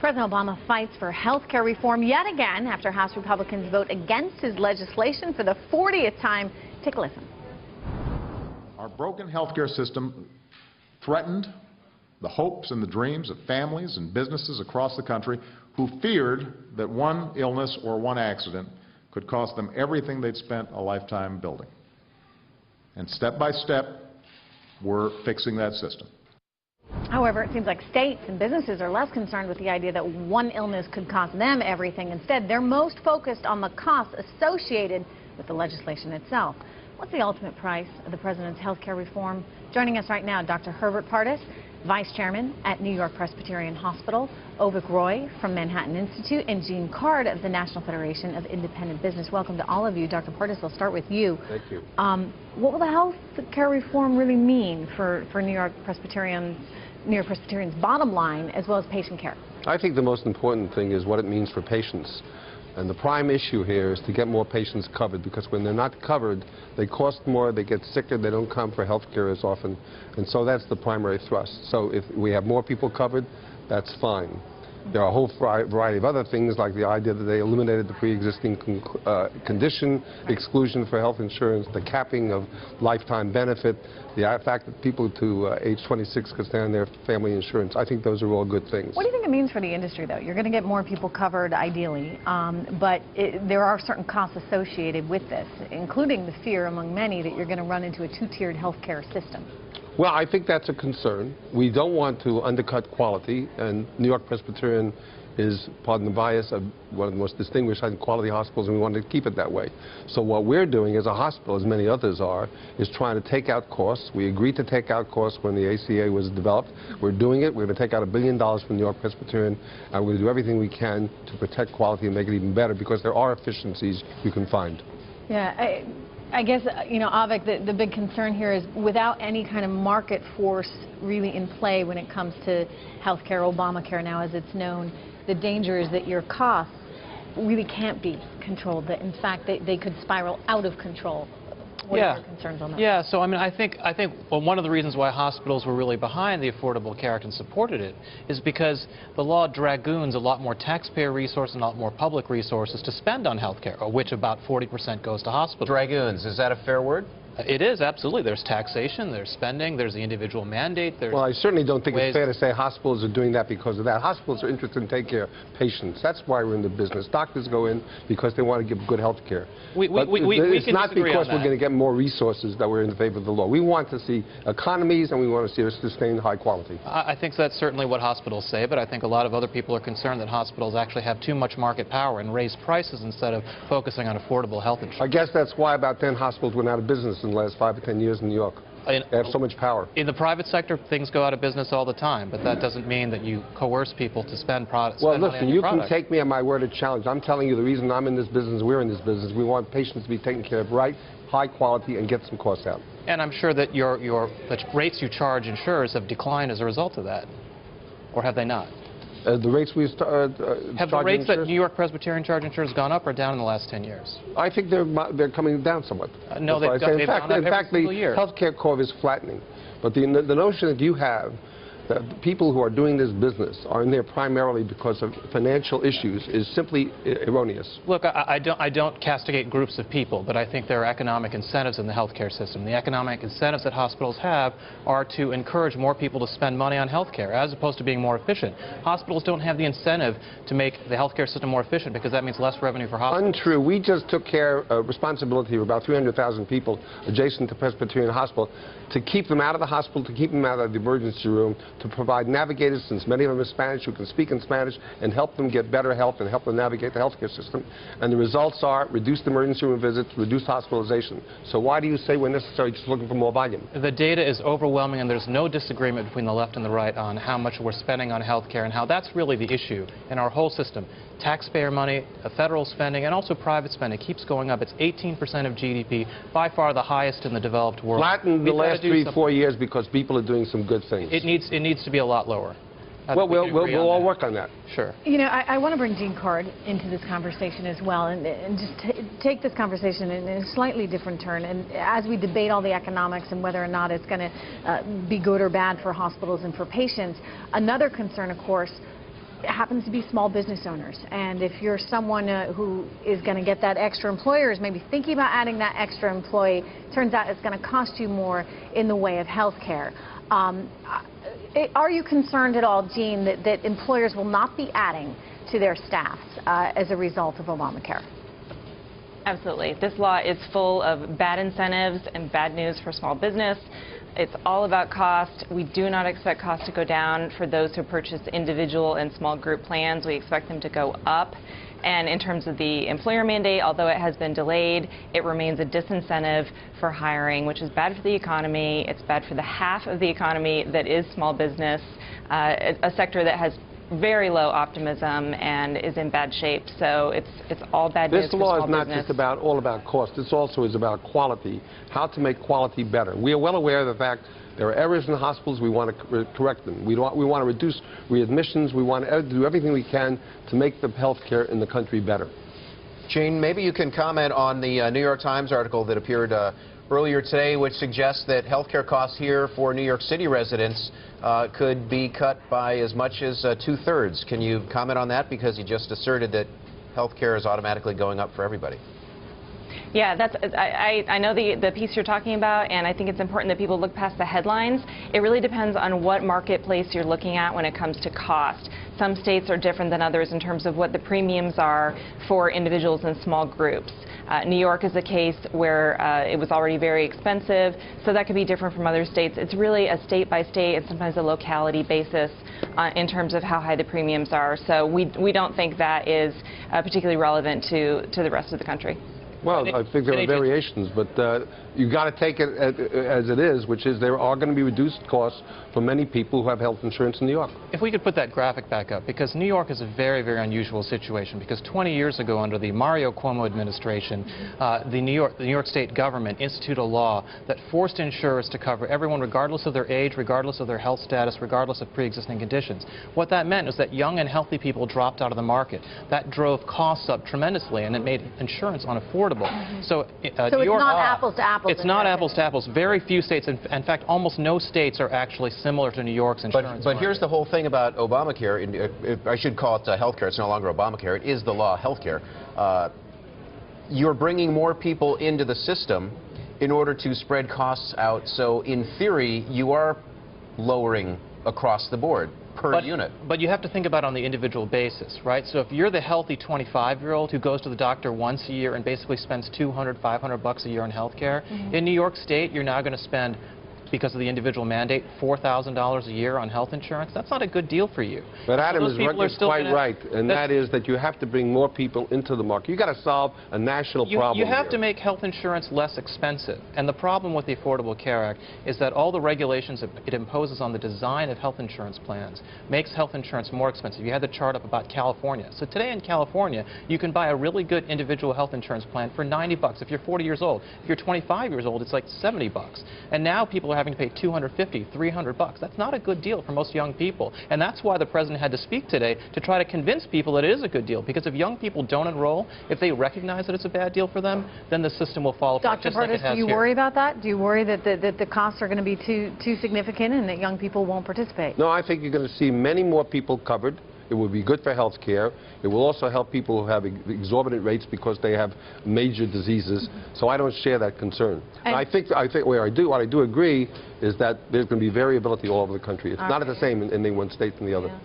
President Obama fights for health care reform yet again after House Republicans vote against his legislation for the 40th time. Take a listen. Our broken health care system threatened the hopes and the dreams of families and businesses across the country who feared that one illness or one accident could cost them everything they'd spent a lifetime building. And step by step, we're fixing that system. However, it seems like states and businesses are less concerned with the idea that one illness could cost them everything. Instead, they're most focused on the costs associated with the legislation itself. What's the ultimate price of the president's health care reform? Joining us right now, Dr. Herbert Pardes, Vice Chairman at New York-Presbyterian Hospital, Avik Roy from Manhattan Institute, and Gene Card of the National Federation of Independent Business. Welcome to all of you. Dr. Pardes, I'll start with you. Thank you. What will the health care reform really mean for New York-Presbyterian's bottom line as well as patient care? I think the most important thing is what it means for patients. And the prime issue here is to get more patients covered, because when they're not covered, they cost more, they get sicker, they don't come for health care as often. And so that's the primary thrust. So if we have more people covered, that's fine. There are a whole variety of other things, like the idea that they eliminated the pre-existing condition exclusion for health insurance, the capping of lifetime benefit, the fact that people to age 26 could stay on their family insurance. I think those are all good things. What do you think it means for the industry, though? You're going to get more people covered, ideally, but there are certain costs associated with this, including the fear among many that you're going to run into a two-tiered health care system. Well, I think that's a concern. We don't want to undercut quality, and New York-Presbyterian is, pardon the bias, one of the most distinguished quality hospitals, and we want to keep it that way. So what we're doing as a hospital, as many others are, is trying to take out costs. We agreed to take out costs when the ACA was developed. We're doing it. We're going to take out $1 billion from New York-Presbyterian, and we're going to do everything we can to protect quality and make it even better, because there are efficiencies you can find. Yeah. I guess, you know, Avik, the big concern here is without any kind of market force really in play when it comes to health care, Obamacare now as it's known, the danger is that your costs really can't be controlled, that in fact they could spiral out of control. What are your concerns on that? Yeah, so I mean, I think well, one of the reasons why hospitals were really behind the Affordable Care Act and supported it is because the law dragoons a lot more taxpayer resources and a lot more public resources to spend on health care, of which about 40% goes to hospitals. Dragoons, is that a fair word? It is, absolutely. There's taxation, there's spending, there's the individual mandate. Well, I certainly don't think it's fair to say hospitals are doing that because of that. Hospitals are interested in taking care of patients. That's why we're in the business. Doctors go in because they want to give good health care. It's not because we're going to get more resources that we're in favor of the law. We want to see economies, and we want to see a sustained high quality. I think that's certainly what hospitals say, but I think a lot of other people are concerned that hospitals actually have too much market power and raise prices instead of focusing on affordable health insurance. I guess that's why about 10 hospitals went out of business in the last 5 or 10 years in New York. They have so much power. In the private sector, things go out of business all the time, but that doesn't mean that you coerce people to spend products. Well, listen, you can take me on my word of challenge. I'm telling you the reason I'm in this business, we're in this business, we want patients to be taken care of right, high quality, and get some costs out. And I'm sure that the rates you charge insurers have declined as a result of that. Or have they not? The rates we have the rates that New York-Presbyterian charge insurance gone up or down in the last 10 years? I think they're coming down somewhat. No, they've gone up every single year. In fact, the healthcare curve is flattening. But the notion that you have that people who are doing this business are in there primarily because of financial issues is simply erroneous. Look, I don't castigate groups of people, but I think there are economic incentives in the healthcare system. The economic incentives that hospitals have are to encourage more people to spend money on healthcare, as opposed to being more efficient. Hospitals don't have the incentive to make the healthcare system more efficient, because that means less revenue for hospitals. Untrue. We just took care of responsibility of about 300,000 people adjacent to Presbyterian Hospital to keep them out of the hospital, to keep them out of the emergency room, to provide navigators, since many of them are Spanish, who can speak in Spanish, and help them get better health and help them navigate the healthcare system. And the results are reduced emergency room visits, reduced hospitalization. So why do you say we're necessarily just looking for more volume? The data is overwhelming, and there's no disagreement between the left and the right on how much we're spending on healthcare and how that's really the issue in our whole system. Taxpayer money, federal spending, and also private spending keeps going up. It's 18% of GDP, by far the highest in the developed world. Flattened the last 3-4 years because people are doing some good things. It needs to be a lot lower. Well, we'll all work on that. Sure. You know, I want to bring Gene Card into this conversation as well, and just take this conversation in a slightly different turn. And as we debate all the economics and whether or not it's going to be good or bad for hospitals and for patients, another concern, of course, happens to be small business owners. And if you're someone who is going to get that extra employer, is maybe thinking about adding that extra employee, turns out it's going to cost you more in the way of health care. Are you concerned at all, Jean, that employers will not be adding to their staffs as a result of Obamacare? Absolutely. This law is full of bad incentives and bad news for small business. It's all about cost. We do not expect costs to go down for those who purchase individual and small group plans. We expect them to go up. And in terms of the employer mandate, although it has been delayed, it remains a disincentive for hiring, which is bad for the economy. It's bad for the half of the economy that is small business, a sector that has very low optimism and is in bad shape. So it's all bad news for small business. This law is not just all about cost. This also is about quality, how to make quality better. We are well aware of the fact there are errors in hospitals. We want to correct them. We want to reduce readmissions. We want to do everything we can to make the health care in the country better. Jean, maybe you can comment on the New York Times article that appeared earlier today, which suggests that health care costs here for New York City residents could be cut by as much as 2/3. Can you comment on that? Because you just asserted that health care is automatically going up for everybody. Yeah, I know the piece you're talking about, and I think it's important that people look past the headlines. It really depends on what marketplace you're looking at when it comes to cost. Some states are different than others in terms of what the premiums are for individuals and small groups. New York is a case where it was already very expensive, so that could be different from other states. It's really a state-by-state and sometimes a locality basis in terms of how high the premiums are. So we don't think that is particularly relevant to the rest of the country. Well, I think there are variations, but you've got to take it as it is, which is there are going to be reduced costs for many people who have health insurance in New York. If we could put that graphic back up, because New York is a very, very unusual situation, because 20 years ago under the Mario Cuomo administration, the New York State government instituted a law that forced insurers to cover everyone regardless of their age, regardless of their health status, regardless of pre-existing conditions. What that meant was that young and healthy people dropped out of the market. That drove costs up tremendously, and it made insurance unaffordable. So it's not apples to apples. It's not apples to apples. Very few states, in fact, almost no states are actually similar to New York's insurance. But here's the whole thing about Obamacare. I should call it health care. It's no longer Obamacare. It is the law, health care. You're bringing more people into the system in order to spread costs out. So in theory, you are lowering across the board. Per unit. But you have to think about it on the individual basis, right? So if you're the healthy 25-year-old who goes to the doctor once a year and basically spends $200, $500 a year on health care, in New York State, you're now going to spend, because of the individual mandate, $4,000 a year on health insurance. That's not a good deal for you. But Adam is quite right, and that is that you have to bring more people into the market. You've got to solve a national problem. You have to make health insurance less expensive. And the problem with the Affordable Care Act is that all the regulations it imposes on the design of health insurance plans makes health insurance more expensive. You had the chart up about California. So today in California, you can buy a really good individual health insurance plan for $90 if you're 40 years old. If you're 25 years old, it's like $70. And now people are having to pay $250, $300. That's not a good deal for most young people. And that's why the president had to speak today to try to convince people that it is a good deal. Because if young people don't enroll, if they recognize that it's a bad deal for them, then the system will fall apart. Dr. Pardes, do you worry about that? Do you worry that the costs are going to be too significant and that young people won't participate? No, I think you're going to see many more people covered. It will be good for health care. It will also help people who have exorbitant rates because they have major diseases. So I don't share that concern. And I think what I do agree is that there's going to be variability all over the country. It's not the same in any one state than the other. Yeah.